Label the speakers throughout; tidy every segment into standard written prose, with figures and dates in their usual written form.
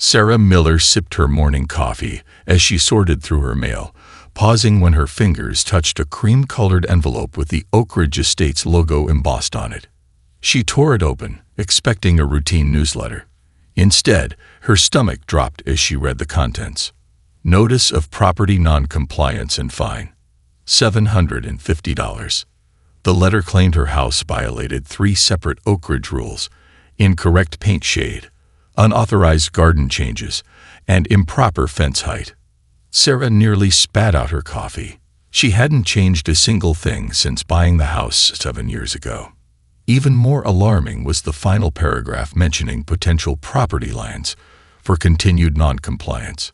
Speaker 1: Sarah Miller sipped her morning coffee as she sorted through her mail, pausing when her fingers touched a cream-colored envelope with the Oak Ridge Estates logo embossed on it. She tore it open, expecting a routine newsletter. Instead, her stomach dropped as she read the contents. Notice of property non-compliance and fine. $750. The letter claimed her house violated 3 separate Oak Ridge rules: incorrect paint shade, unauthorized garden changes, and improper fence height. Sarah nearly spat out her coffee. She hadn't changed a single thing since buying the house 7 years ago. Even more alarming was the final paragraph mentioning potential property lines for continued non-compliance.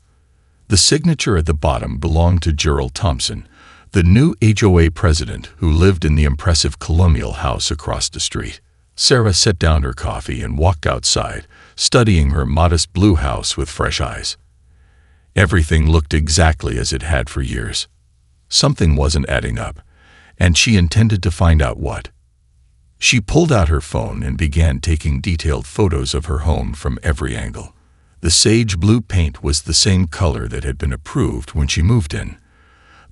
Speaker 1: The signature at the bottom belonged to Gerald Thompson, the new HOA president who lived in the impressive colonial house across the street. Sarah set down her coffee and walked outside, studying her modest blue house with fresh eyes. Everything looked exactly as it had for years. Something wasn't adding up, and she intended to find out what. She pulled out her phone and began taking detailed photos of her home from every angle. The sage blue paint was the same color that had been approved when she moved in.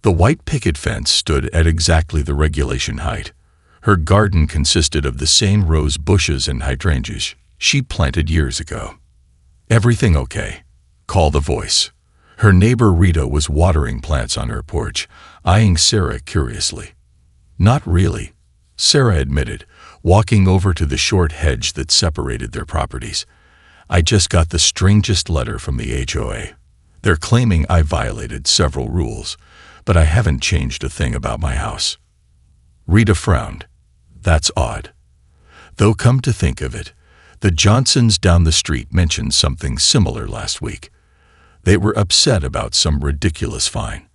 Speaker 1: The white picket fence stood at exactly the regulation height. Her garden consisted of the same rose bushes and hydrangeas she planted years ago. "Everything okay?" called a voice. Her neighbor Rita was watering plants on her porch, eyeing Sarah curiously. "Not really," Sarah admitted, walking over to the short hedge that separated their properties. "I just got the strangest letter from the HOA. They're claiming I violated several rules, but I haven't changed a thing about my house." Rita frowned. "That's odd. Though come to think of it, the Johnsons down the street mentioned something similar last week. They were upset about some ridiculous fine."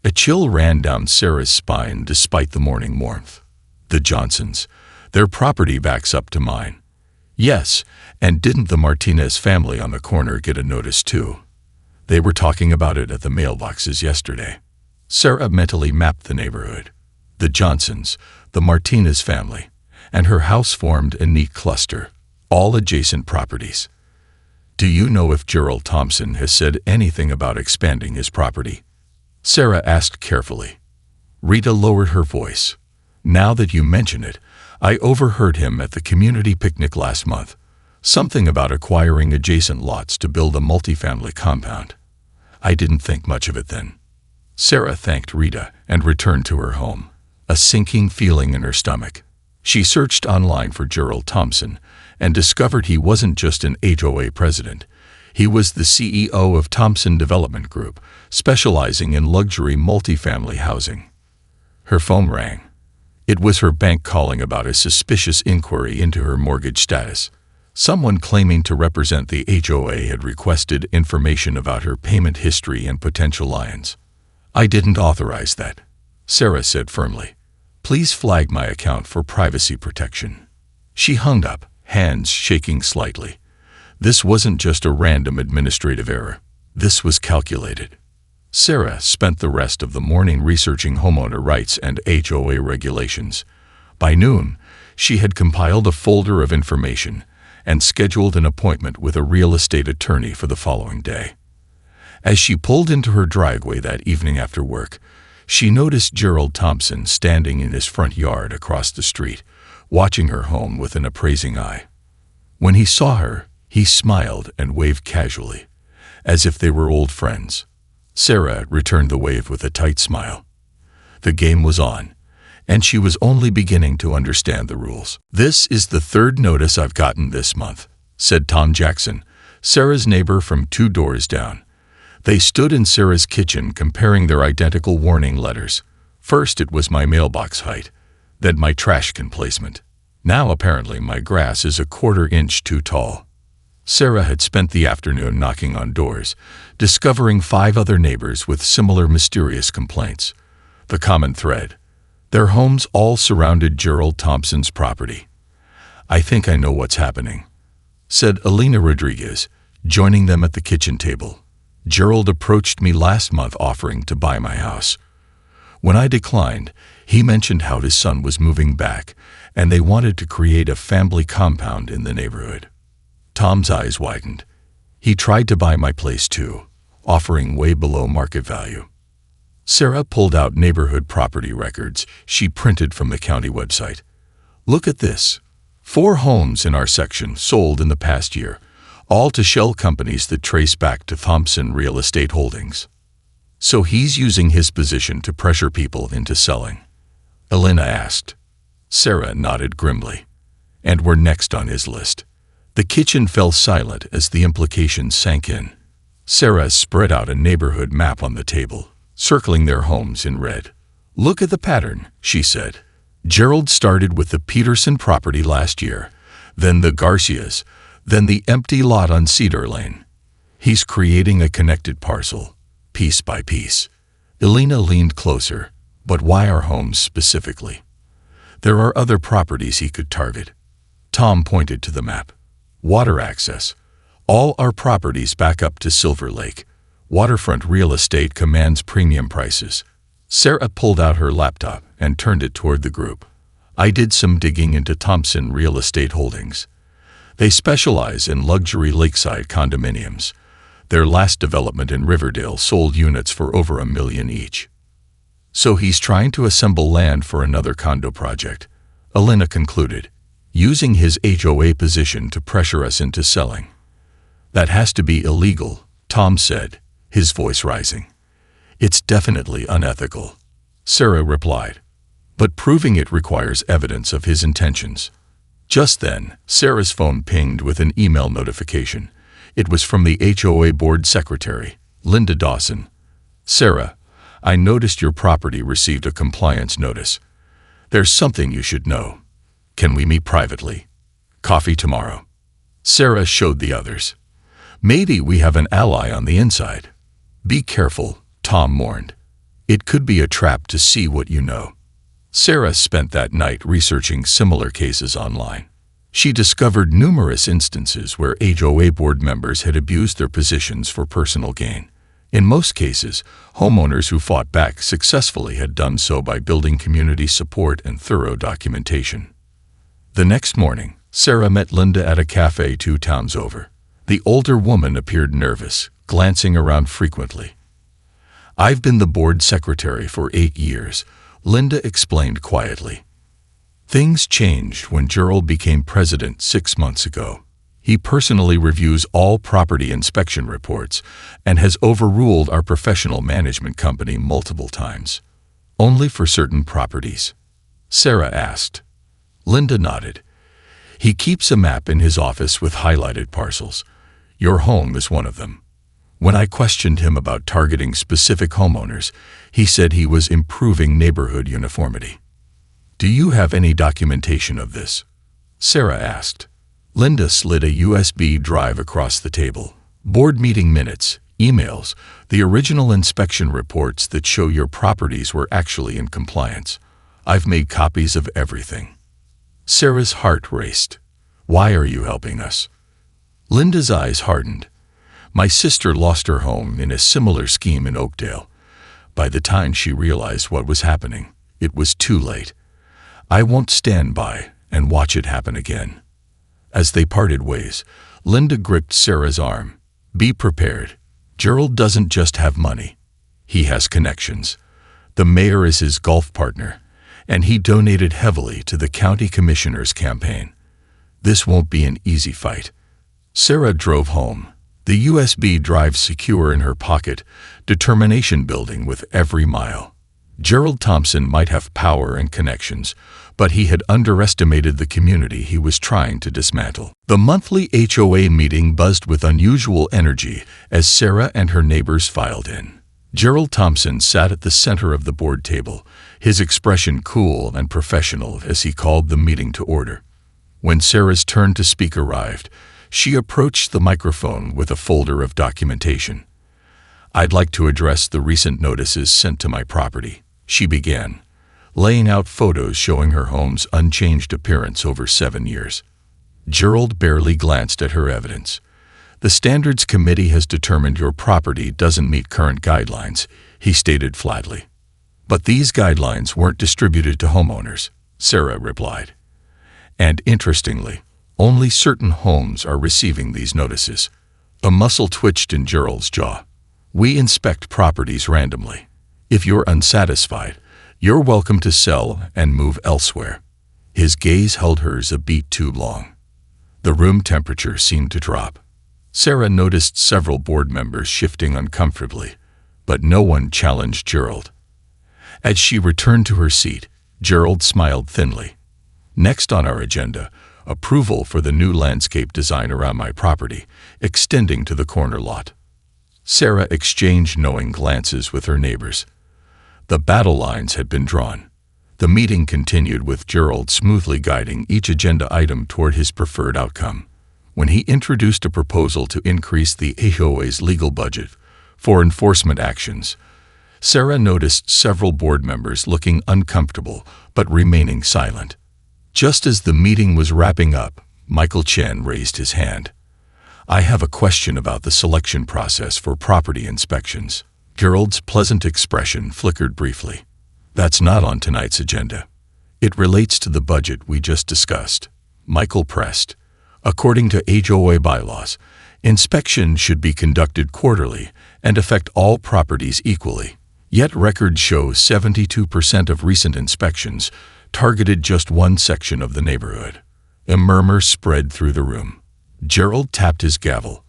Speaker 1: A chill ran down Sarah's spine despite the morning warmth. "The Johnsons. Their property backs up to mine." "Yes, and didn't the Martinez family on the corner get a notice too? They were talking about it at the mailboxes yesterday." Sarah mentally mapped the neighborhood. The Johnsons, the Martinez family, and her house formed a neat cluster, all adjacent properties. "Do you know if Gerald Thompson has said anything about expanding his property?" Sarah asked carefully. Rita lowered her voice. "Now that you mention it, I overheard him at the community picnic last month. Something about acquiring adjacent lots to build a multifamily compound. I didn't think much of it then." Sarah thanked Rita and returned to her home, a sinking feeling in her stomach. She searched online for Gerald Thompson and discovered he wasn't just an HOA president. He was the CEO of Thompson Development Group, specializing in luxury multifamily housing. Her phone rang. It was her bank calling about a suspicious inquiry into her mortgage status. Someone claiming to represent the HOA had requested information about her payment history and potential liens. "I didn't authorize that," Sarah said firmly. "Please flag my account for privacy protection." She hung up, hands shaking slightly. This wasn't just a random administrative error. This was calculated. Sarah spent the rest of the morning researching homeowner rights and HOA regulations. By noon, she had compiled a folder of information and scheduled an appointment with a real estate attorney for the following day. As she pulled into her driveway that evening after work, she noticed Gerald Thompson standing in his front yard across the street, watching her home with an appraising eye. When he saw her, he smiled and waved casually, as if they were old friends. Sarah returned the wave with a tight smile. The game was on, and she was only beginning to understand the rules. "This is the third notice I've gotten this month," said Tom Jackson, Sarah's neighbor from 2 doors down. They stood in Sarah's kitchen comparing their identical warning letters. First it was my mailbox height, then my trash can placement. Now apparently my grass is a 1/4 inch too tall. Sarah had spent the afternoon knocking on doors, discovering 5 other neighbors with similar mysterious complaints. The common thread: their homes all surrounded Gerald Thompson's property. "I think I know what's happening," said Alina Rodriguez, joining them at the kitchen table. "Gerald approached me last month offering to buy my house. When I declined, he mentioned how his son was moving back, and they wanted to create a family compound in the neighborhood." Tom's eyes widened. He tried to buy my place too, offering way below market value. Sarah pulled out neighborhood property records she printed from the county website. Look at this. 4 homes in our section sold in the past year, all to shell companies that trace back to Thompson Real Estate Holdings. So he's using his position to pressure people into selling? Elena asked. Sarah nodded grimly. And we're next on his list. The kitchen fell silent as the implications sank in. Sarah spread out a neighborhood map on the table, circling their homes in red. Look at the pattern, she said. Gerald started with the Peterson property last year, then the Garcias, then the empty lot on Cedar Lane. He's creating a connected parcel, piece by piece. Elena leaned closer. But why our homes specifically? There are other properties he could target. Tom pointed to the map. Water access. All our properties back up to Silver Lake. Waterfront real estate commands premium prices. Sarah pulled out her laptop and turned it toward the group. I did some digging into Thompson Real Estate Holdings. They specialize in luxury lakeside condominiums. Their last development in Riverdale sold units for over $1 million each. So he's trying to assemble land for another condo project, Elena concluded, using his HOA position to pressure us into selling. That has to be illegal, Tom said, his voice rising. It's definitely unethical, Sarah replied. But proving it requires evidence of his intentions. Just then, Sarah's phone pinged with an email notification. It was from the HOA board secretary, Linda Dawson. Sarah, I noticed your property received a compliance notice. There's something you should know. Can we meet privately? Coffee tomorrow. Sarah showed the others. Maybe we have an ally on the inside. Be careful, Tom warned. It could be a trap to see what you know. Sarah spent that night researching similar cases online. She discovered numerous instances where HOA board members had abused their positions for personal gain. In most cases, homeowners who fought back successfully had done so by building community support and thorough documentation. The next morning, Sarah met Linda at a cafe 2 towns over. The older woman appeared nervous, glancing around frequently. I've been the board secretary for 8 years, Linda explained quietly. Things changed when Gerald became president 6 months ago. He personally reviews all property inspection reports and has overruled our professional management company multiple times. Only for certain properties? Sarah asked. Linda nodded. He keeps a map in his office with highlighted parcels. Your home is one of them. When I questioned him about targeting specific homeowners, he said he was improving neighborhood uniformity. Do you have any documentation of this? Sarah asked. Linda slid a USB drive across the table. Board meeting minutes, emails, the original inspection reports that show your properties were actually in compliance. I've made copies of everything. Sarah's heart raced. Why are you helping us? Linda's eyes hardened. My sister lost her home in a similar scheme in Oakdale. By the time she realized what was happening, it was too late. I won't stand by and watch it happen again. As they parted ways, Linda gripped Sarah's arm. Be prepared. Gerald doesn't just have money. He has connections. The mayor is his golf partner, and he donated heavily to the county commissioner's campaign. This won't be an easy fight. Sarah drove home, the USB drive secure in her pocket, determination building with every mile. Gerald Thompson might have power and connections, but he had underestimated the community he was trying to dismantle. The monthly HOA meeting buzzed with unusual energy as Sarah and her neighbors filed in. Gerald Thompson sat at the center of the board table, his expression cool and professional as he called the meeting to order. When Sarah's turn to speak arrived, she approached the microphone with a folder of documentation. I'd like to address the recent notices sent to my property, she began, laying out photos showing her home's unchanged appearance over 7 years. Gerald barely glanced at her evidence. The Standards Committee has determined your property doesn't meet current guidelines, he stated flatly. But these guidelines weren't distributed to homeowners, Sarah replied. And interestingly, only certain homes are receiving these notices. A muscle twitched in Gerald's jaw. "We inspect properties randomly. If you're unsatisfied, you're welcome to sell and move elsewhere." His gaze held hers a beat too long. The room temperature seemed to drop. Sarah noticed several board members shifting uncomfortably, but no one challenged Gerald. As she returned to her seat, Gerald smiled thinly. "Next on our agenda, approval for the new landscape design around my property, extending to the corner lot." Sarah exchanged knowing glances with her neighbors. The battle lines had been drawn. The meeting continued with Gerald smoothly guiding each agenda item toward his preferred outcome. When he introduced a proposal to increase the HOA's legal budget for enforcement actions, Sarah noticed several board members looking uncomfortable but remaining silent. Just as the meeting was wrapping up, Michael Chen raised his hand. "I have a question about the selection process for property inspections." Gerald's pleasant expression flickered briefly. "That's not on tonight's agenda. It relates to the budget we just discussed." Michael pressed. "According to HOA bylaws, inspections should be conducted quarterly and affect all properties equally. Yet records show 72% of recent inspections targeted just one section of the neighborhood." A murmur spread through the room. Gerald tapped his gavel.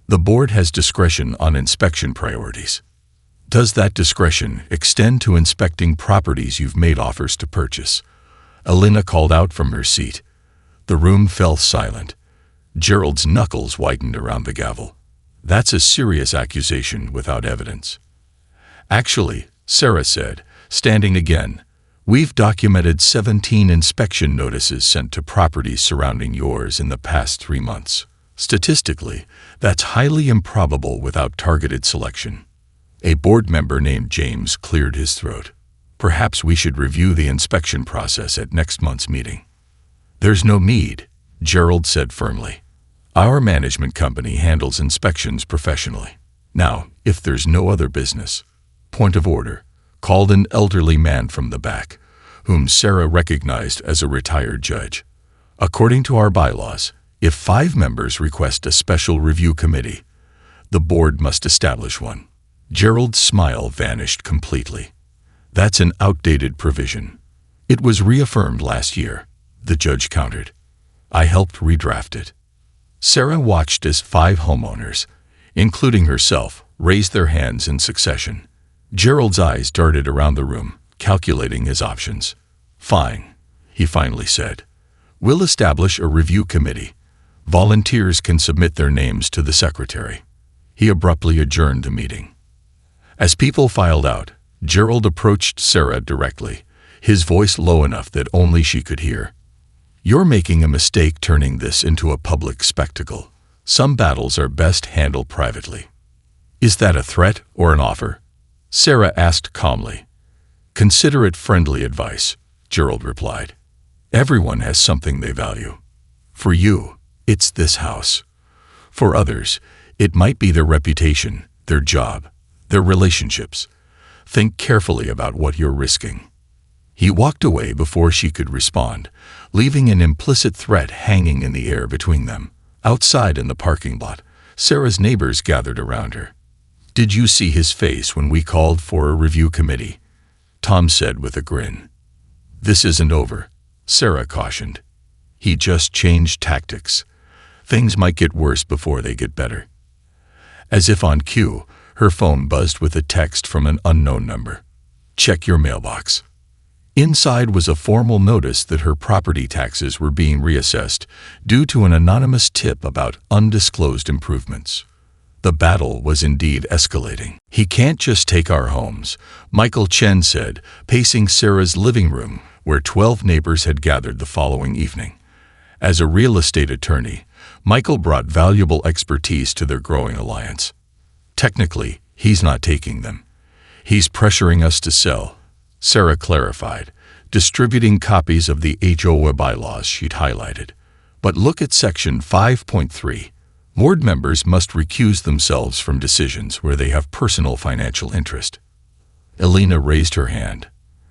Speaker 1: "The board has discretion on inspection priorities. Does that discretion extend to inspecting properties you've made offers to purchase?" Elena called out from her seat. The room fell silent. Gerald's knuckles whitened around the gavel. "That's a serious accusation without evidence." "Actually," Sarah said, standing again, "we've documented 17 inspection notices sent to properties surrounding yours in the past 3 months. Statistically, that's highly improbable without targeted selection." A board member named James cleared his throat. "Perhaps we should review the inspection process at next month's meeting." "There's no need," Gerald said firmly. "Our management company handles inspections professionally. Now, if there's no other business." "Point of order," called an elderly man from the back, whom Sarah recognized as a retired judge. "According to our bylaws, if 5 members request a special review committee, the board must establish one." Gerald's smile vanished completely. "That's an outdated provision. It was reaffirmed last year," the judge countered. "I helped redraft it." Sarah watched as 5 homeowners, including herself, raised their hands in succession. Gerald's eyes darted around the room, calculating his options. "Fine," he finally said. "We'll establish a review committee. Volunteers can submit their names to the secretary." He abruptly adjourned the meeting. As people filed out, Gerald approached Sarah directly, his voice low enough that only she could hear. "You're making a mistake turning this into a public spectacle. Some battles are best handled privately." "Is that a threat or an offer?" Sarah asked calmly. "Consider it friendly advice," Gerald replied. "Everyone has something they value. For you, it's this house. For others, it might be their reputation, their job, their relationships. Think carefully about what you're risking." He walked away before she could respond, leaving an implicit threat hanging in the air between them. Outside in the parking lot, Sarah's neighbors gathered around her. "Did you see his face when we called for a review committee?" Tom said with a grin. "This isn't over," Sarah cautioned. "He just changed tactics. Things might get worse before they get better." As if on cue, her phone buzzed with a text from an unknown number. "Check your mailbox." Inside was a formal notice that her property taxes were being reassessed due to an anonymous tip about undisclosed improvements. The battle was indeed escalating. "He can't just take our homes," Michael Chen said, pacing Sarah's living room, where 12 neighbors had gathered the following evening. As a real estate attorney, Michael brought valuable expertise to their growing alliance. "Technically, he's not taking them. He's pressuring us to sell," Sarah clarified, distributing copies of the HOA bylaws she'd highlighted. "But look at Section 5.3. Board members must recuse themselves from decisions where they have personal financial interest." Elena raised her hand.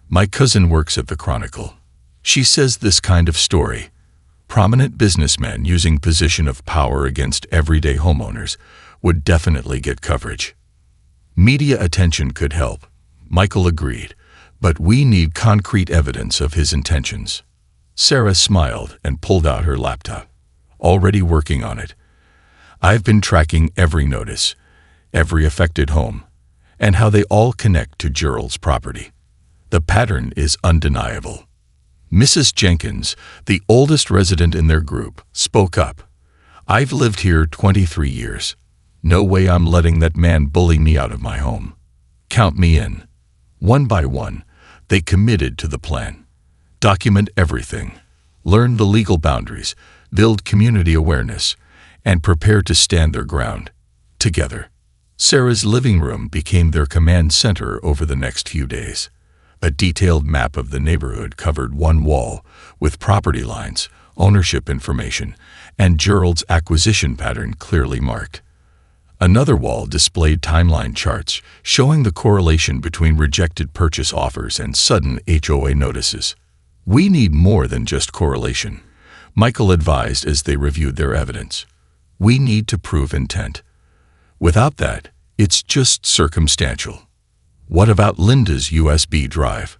Speaker 1: "My cousin works at the Chronicle. She says this kind of story, prominent businessmen using position of power against everyday homeowners, would definitely get coverage. Media attention could help, Michael agreed, but we need concrete evidence of his intentions. Sarah smiled and pulled out her laptop. Already working on it. I've been tracking every notice, every affected home, and how they all connect to Gerald's property. The pattern is undeniable. Mrs. Jenkins, the oldest resident in their group, spoke up. I've lived here 23 years. No way I'm letting that man bully me out of my home. Count me in. One by one, they committed to the plan. Document everything. Learn the legal boundaries, build community awareness, and prepare to stand their ground. Together. Sarah's living room became their command center over the next few days. A detailed map of the neighborhood covered one wall with property lines, ownership information, and Gerald's acquisition pattern clearly marked. Another wall displayed timeline charts showing the correlation between rejected purchase offers and sudden HOA notices. We need more than just correlation, Michael advised as they reviewed their evidence. We need to prove intent. Without that, it's just circumstantial. What about Linda's USB drive?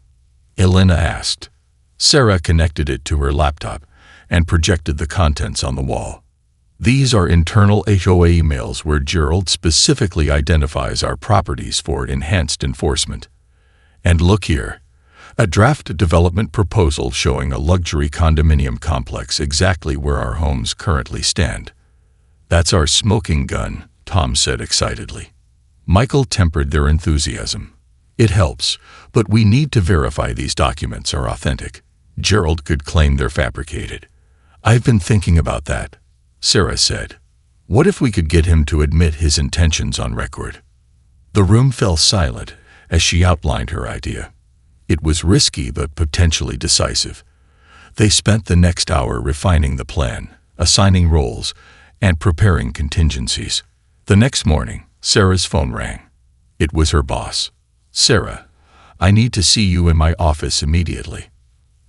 Speaker 1: Elena asked. Sarah connected it to her laptop and projected the contents on the wall. These are internal HOA emails where Gerald specifically identifies our properties for enhanced enforcement. And look here, a draft development proposal showing a luxury condominium complex exactly where our homes currently stand. That's our smoking gun, Tom said excitedly. Michael tempered their enthusiasm. It helps, but we need to verify these documents are authentic. Gerald could claim they're fabricated. I've been thinking about that, Sarah said. What if we could get him to admit his intentions on record? The room fell silent as she outlined her idea. It was risky but potentially decisive. They spent the next hour refining the plan, assigning roles, and preparing contingencies. The next morning, Sarah's phone rang. It was her boss. Sarah, I need to see you in my office immediately.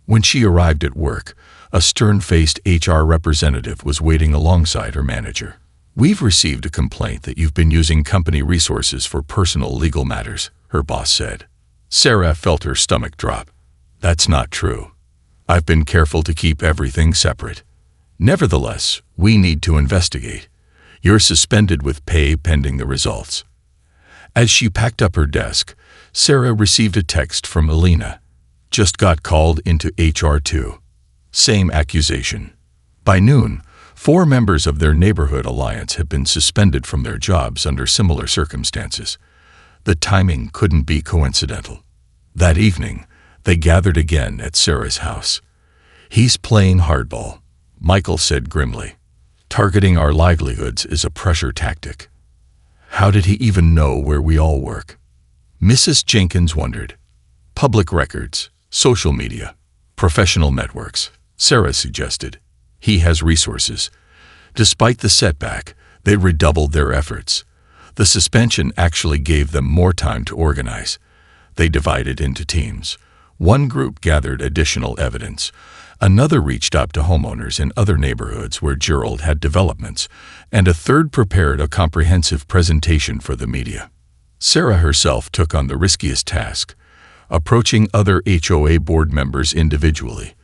Speaker 1: When she arrived at work, a stern-faced HR representative was waiting alongside her manager. We've received a complaint that you've been using company resources for personal legal matters, her boss said. Sarah felt her stomach drop. That's not true. I've been careful to keep everything separate. Nevertheless, we need to investigate. You're suspended with pay pending the results. As she packed up her desk, Sarah received a text from Elena. Just got called into HR too. Same accusation. By noon, 4 members of their neighborhood alliance had been suspended from their jobs under similar circumstances. The timing couldn't be coincidental. That evening, they gathered again at Sarah's house. He's playing hardball, Michael said grimly. Targeting our livelihoods is a pressure tactic. How did he even know where we all work? Mrs. Jenkins wondered. Public records, social media, professional networks, Sarah suggested. He has resources. Despite the setback, they redoubled their efforts. The suspension actually gave them more time to organize. They divided into teams. One group gathered additional evidence. Another reached out to homeowners in other neighborhoods where Gerald had developments, and a third prepared a comprehensive presentation for the media. Sarah herself took on the riskiest task, approaching other HOA board members individually,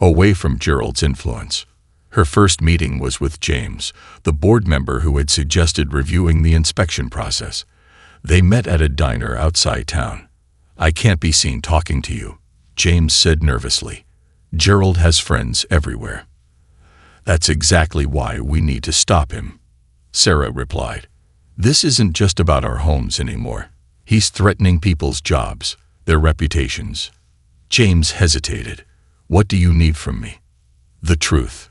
Speaker 1: away from Gerald's influence. Her first meeting was with James, the board member who had suggested reviewing the inspection process. They met at a diner outside town. I can't be seen talking to you, James said nervously. Gerald has friends everywhere. That's exactly why we need to stop him, Sarah replied. This isn't just about our homes anymore. He's threatening people's jobs, their reputations. James hesitated. What do you need from me? The truth.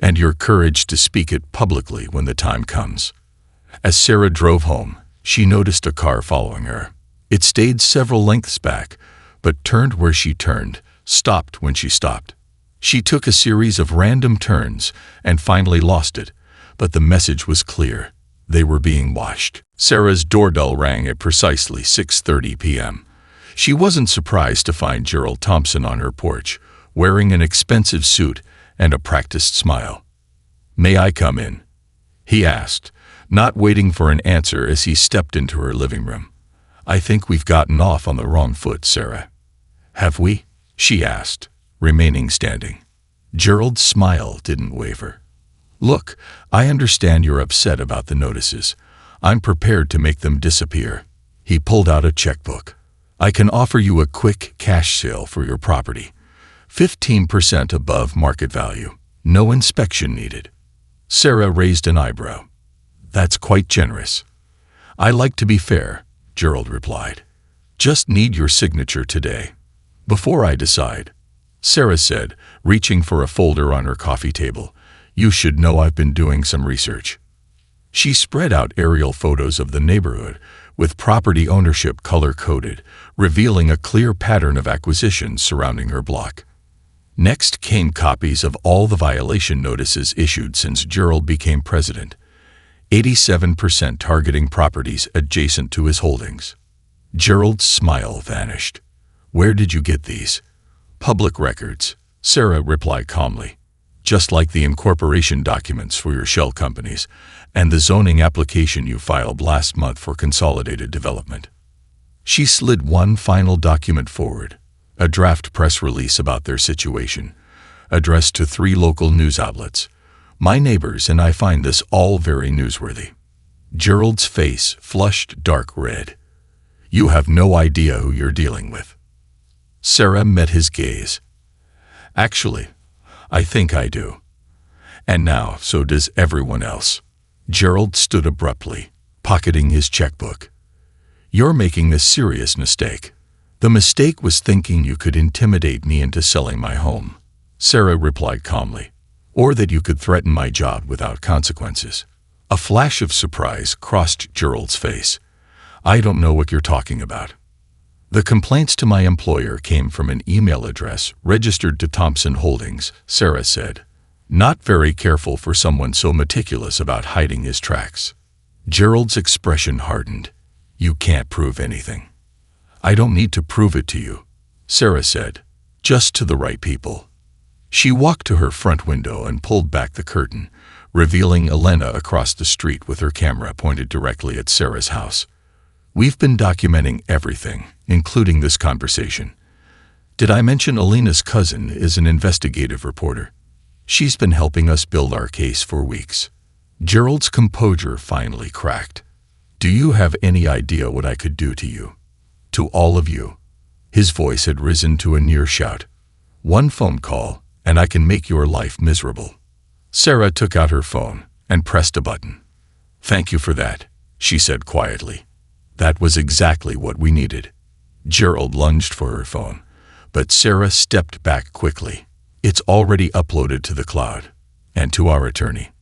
Speaker 1: And your courage to speak it publicly when the time comes. As Sarah drove home, she noticed a car following her. It stayed several lengths back, but turned where she turned, stopped when she stopped. She took a series of random turns and finally lost it, but the message was clear. They were being watched. Sarah's doorbell rang at precisely 6:30 p.m. She wasn't surprised to find Gerald Thompson on her porch, wearing an expensive suit and a practiced smile. May I come in? He asked, not waiting for an answer as he stepped into her living room. "I think we've gotten off on the wrong foot, Sarah." "Have we?" she asked, remaining standing. Gerald's smile didn't waver. "Look, I understand you're upset about the notices. I'm prepared to make them disappear." He pulled out a checkbook. "I can offer you a quick cash sale for your property. 15% above market value. No inspection needed." Sarah raised an eyebrow. "That's quite generous." "I like to be fair," Gerald replied. "Just need your signature today." "Before I decide," Sarah said, reaching for a folder on her coffee table, "you should know I've been doing some research." She spread out aerial photos of the neighborhood, with property ownership color-coded, revealing a clear pattern of acquisitions surrounding her block. Next came copies of all the violation notices issued since Gerald became president, 87% targeting properties adjacent to his holdings. Gerald's smile vanished. "Where did you get these?" "Public records," Sarah replied calmly. "Just like the incorporation documents for your shell companies and the zoning application you filed last month for consolidated development." She slid one final document forward, a draft press release about their situation, addressed to 3 local news outlets. "My neighbors and I find this all very newsworthy." Gerald's face flushed dark red. "You have no idea who you're dealing with." Sarah met his gaze. "Actually, I think I do. And now so does everyone else." Gerald stood abruptly, pocketing his checkbook. "You're making a serious mistake." "The mistake was thinking you could intimidate me into selling my home," Sarah replied calmly, "or that you could threaten my job without consequences." A flash of surprise crossed Gerald's face. "I don't know what you're talking about." "The complaints to my employer came from an email address registered to Thompson Holdings," Sarah said, not very careful for someone so meticulous about hiding his tracks. Gerald's expression hardened. "You can't prove anything." "I don't need to prove it to you," Sarah said, "just to the right people." She walked to her front window and pulled back the curtain, revealing Elena across the street with her camera pointed directly at Sarah's house. "We've been documenting everything, including this conversation. Did I mention Elena's cousin is an investigative reporter? She's been helping us build our case for weeks." Gerald's composure finally cracked. "Do you have any idea what I could do to you? To all of you?" His voice had risen to a near shout. "One phone call, and I can make your life miserable." Sarah took out her phone and pressed a button. "Thank you for that," she said quietly. "That was exactly what we needed." Gerald lunged for her phone, but Sarah stepped back quickly. "It's already uploaded to the cloud, and to our attorney."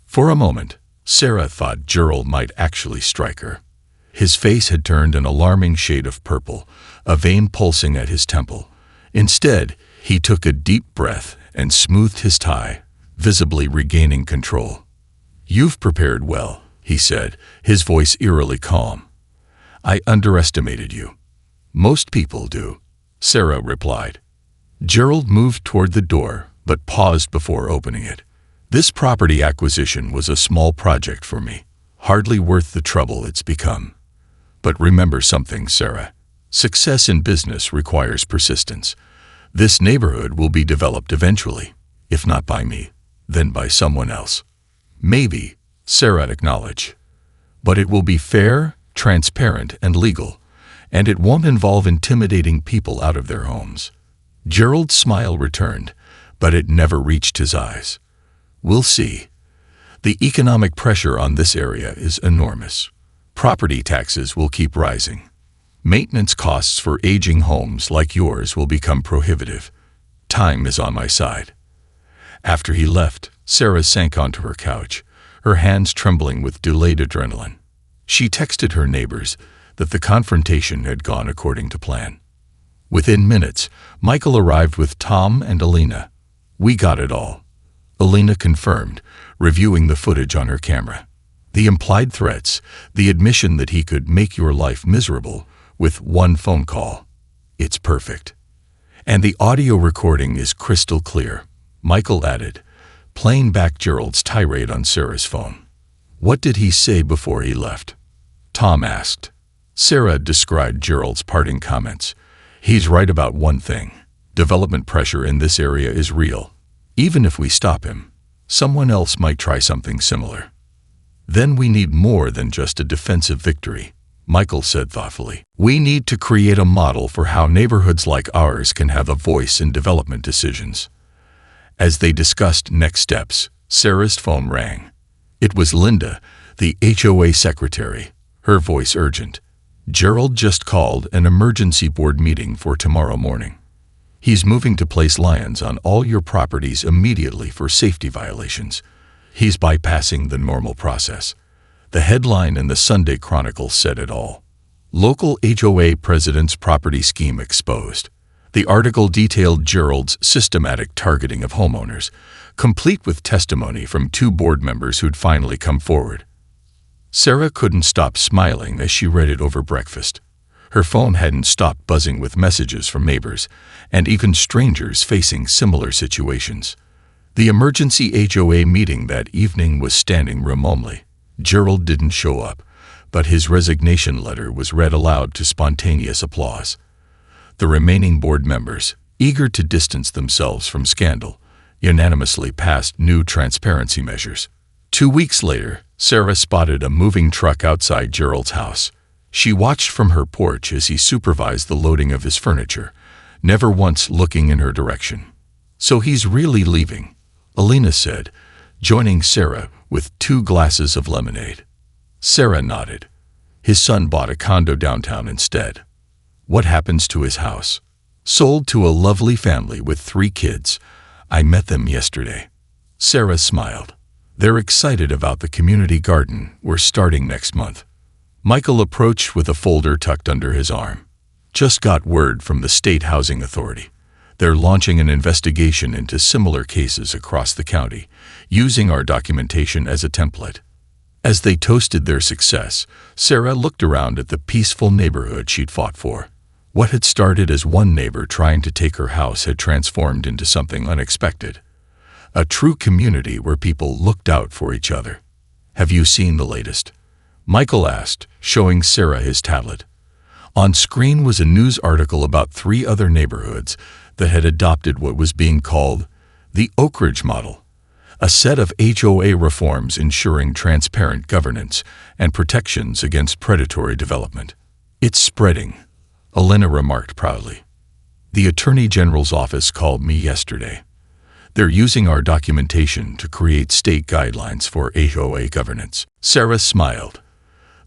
Speaker 1: For a moment, Sarah thought Gerald might actually strike her. His face had turned an alarming shade of purple, a vein pulsing at his temple. Instead, he took a deep breath and smoothed his tie, visibly regaining control. "You've prepared well," he said, his voice eerily calm. "I underestimated you." "Most people do," Sarah replied. Gerald moved toward the door, but paused before opening it. "This property acquisition was a small project for me, hardly worth the trouble it's become. But remember something, Sarah. Success in business requires persistence. This neighborhood will be developed eventually, if not by me, then by someone else." "Maybe," Sarah acknowledged. "But it will be fair, transparent, and legal, and it won't involve intimidating people out of their homes." Gerald's smile returned, but it never reached his eyes. "We'll see. The economic pressure on this area is enormous. Property taxes will keep rising. Maintenance costs for aging homes like yours will become prohibitive. Time is on my side." After he left, Sarah sank onto her couch, her hands trembling with delayed adrenaline. She texted her neighbors that the confrontation had gone according to plan. Within minutes, Michael arrived with Tom and Elena. "We got it all," Elena confirmed, reviewing the footage on her camera. "The implied threats, the admission that he could make your life miserable with one phone call. It's perfect. And the audio recording is crystal clear," Michael added, playing back Gerald's tirade on Sarah's phone. What did he say before he left? Tom asked. Sarah described Gerald's parting comments. He's right about one thing. Development pressure in this area is real. Even if we stop him, someone else might try something similar. Then we need more than just a defensive victory, Michael said thoughtfully. We need to create a model for how neighborhoods like ours can have a voice in development decisions. As they discussed next steps, Sarah's phone rang. It was Linda, the HOA secretary, her voice urgent. Gerald just called an emergency board meeting for tomorrow morning. He's moving to place liens on all your properties immediately for safety violations. He's bypassing the normal process. The headline in the Sunday Chronicle said it all. Local HOA president's property scheme exposed. The article detailed Gerald's systematic targeting of homeowners, complete with testimony from 2 board members who'd finally come forward. Sarah couldn't stop smiling as she read it over breakfast. Her phone hadn't stopped buzzing with messages from neighbors, and even strangers facing similar situations. The emergency HOA meeting that evening was standing room only. Gerald didn't show up, but his resignation letter was read aloud to spontaneous applause. The remaining board members, eager to distance themselves from scandal, unanimously passed new transparency measures. 2 weeks later, Sarah spotted a moving truck outside Gerald's house. She watched from her porch as he supervised the loading of his furniture, never once looking in her direction. So he's really leaving, Alina said, joining Sarah with 2 glasses of lemonade. Sarah nodded. His son bought a condo downtown instead. What happens to his house? Sold to a lovely family with 3 kids. I met them yesterday. Sarah smiled. They're excited about the community garden we're starting next month. Michael approached with a folder tucked under his arm. Just got word from the State Housing Authority. They're launching an investigation into similar cases across the county, using our documentation as a template. As they toasted their success, Sarah looked around at the peaceful neighborhood she'd fought for. What had started as one neighbor trying to take her house had transformed into something unexpected. A true community where people looked out for each other. Have you seen the latest? Michael asked, showing Sarah his tablet. On screen was a news article about 3 other neighborhoods that had adopted what was being called the Oak Ridge model, a set of HOA reforms ensuring transparent governance and protections against predatory development. It's spreading, Alina remarked proudly. The Attorney General's office called me yesterday. They're using our documentation to create state guidelines for HOA governance. Sarah smiled.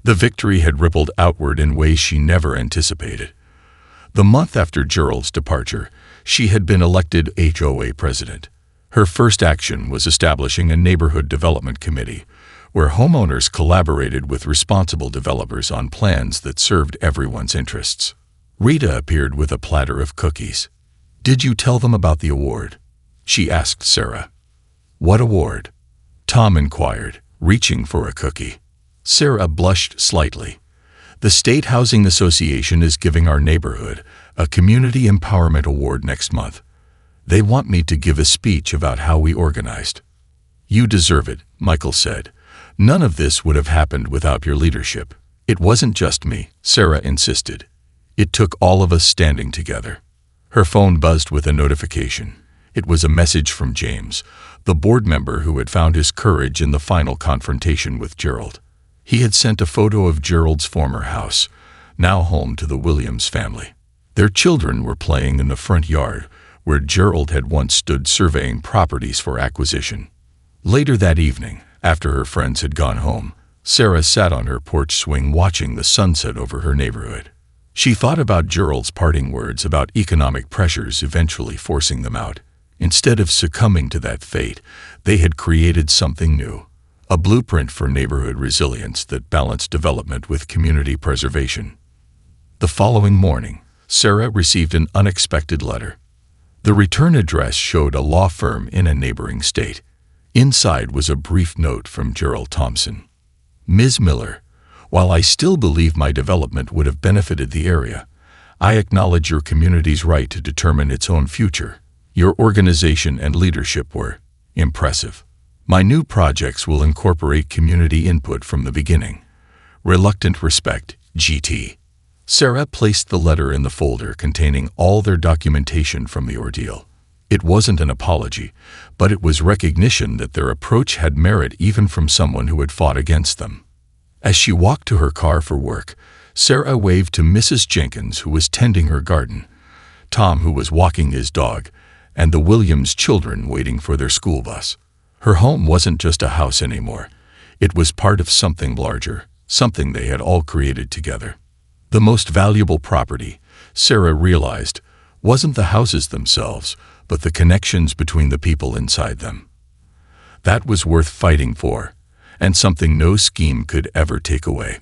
Speaker 1: The victory had rippled outward in ways she never anticipated. The month after Gerald's departure, she had been elected HOA president. Her first action was establishing a neighborhood development committee, where homeowners collaborated with responsible developers on plans that served everyone's interests. Rita appeared with a platter of cookies. Did you tell them about the award? She asked Sarah. What award? Tom inquired, reaching for a cookie. Sarah blushed slightly. The State Housing Association is giving our neighborhood a Community Empowerment Award next month. They want me to give a speech about how we organized. You deserve it, Michael said. None of this would have happened without your leadership. It wasn't just me, Sarah insisted. It took all of us standing together. Her phone buzzed with a notification. It was a message from James, the board member who had found his courage in the final confrontation with Gerald. He had sent a photo of Gerald's former house, now home to the Williams family. Their children were playing in the front yard, where Gerald had once stood surveying properties for acquisition. Later that evening, after her friends had gone home, Sarah sat on her porch swing watching the sunset over her neighborhood. She thought about Gerald's parting words about economic pressures eventually forcing them out. Instead of succumbing to that fate, they had created something new. A blueprint for neighborhood resilience that balanced development with community preservation. The following morning, Sarah received an unexpected letter. The return address showed a law firm in a neighboring state. Inside was a brief note from Gerald Thompson. Ms. Miller, while I still believe my development would have benefited the area, I acknowledge your community's right to determine its own future. Your organization and leadership were impressive. My new projects will incorporate community input from the beginning. Reluctant respect, GT. Sarah placed the letter in the folder containing all their documentation from the ordeal. It wasn't an apology, but it was recognition that their approach had merit even from someone who had fought against them. As she walked to her car for work, Sarah waved to Mrs. Jenkins, who was tending her garden, Tom, who was walking his dog, and the Williams children waiting for their school bus. Her home wasn't just a house anymore. It was part of something larger, something they had all created together. The most valuable property, Sarah realized, wasn't the houses themselves, but the connections between the people inside them. That was worth fighting for, and something no scheme could ever take away.